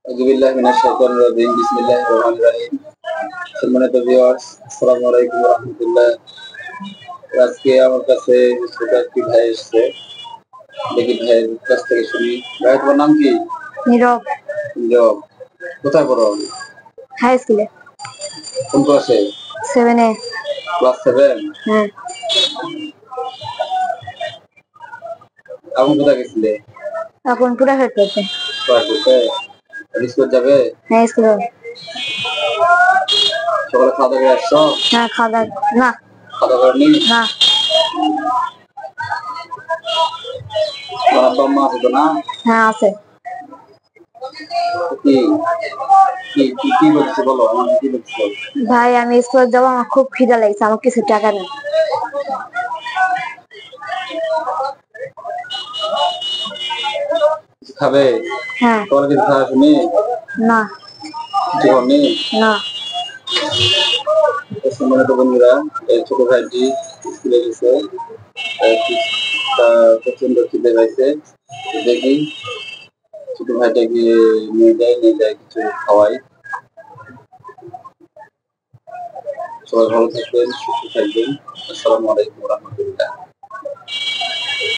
আউযুবিল্লাহি মিনাশ শাইতানির রাজিম। বিসমিল্লাহির রহমানির রহিম। সম্মানিত ভিউয়ার্স, আসসালামু আলাইকুম ওয়া রাহমাতুল্লাহ। আজকে আমার কাছে ছোট একটি ভাই এসেছে। দেখি ভাইয়ের কাছ থেকে শুনি। ভাই, তোমার নাম কি? নীরব। নীরব। কোথায় পড়ো? হাই স্কুলে। কোন ক্লাসে? 7 এ। ক্লাস 7? হ্যাঁ। এখন কোথায় গেছিলে? এখন পুরা হেড করতে। স্কুল যাবে? হ্যাঁ, স্কুলে। সকালে খাওয়া দাওয়া করে আসছো? না, খাওয়া না। খাওয়া দাওয়া করেনি? না। তোমার আব্বা আম্মা আছে তো না? হ্যাঁ, আছে। কি কি বলছো বলো, আমাকে কি বলছো? ভাই, আমি স্কুলে যাবো, আমার খুব খিদা লাগছে, আমার কিছু টাকা নেই। খাবে? হ্যাঁ। তোমার কিছু খাওয়া শুনি? না। কিছু খাওনি? না। সম্মানিত বন্ধুরা, এই ছোট ভাইটি স্কুলে গেছে, প্রচন্ড খিদে পাইছে। দেখি ছোট ভাইটাকে নিয়ে যায় কিছু খাওয়াই। সবাই ভালো থাকবেন, সুস্থ থাকবেন। আসসালামু আলাইকুম ওয়া রাহমাতুল্লাহ।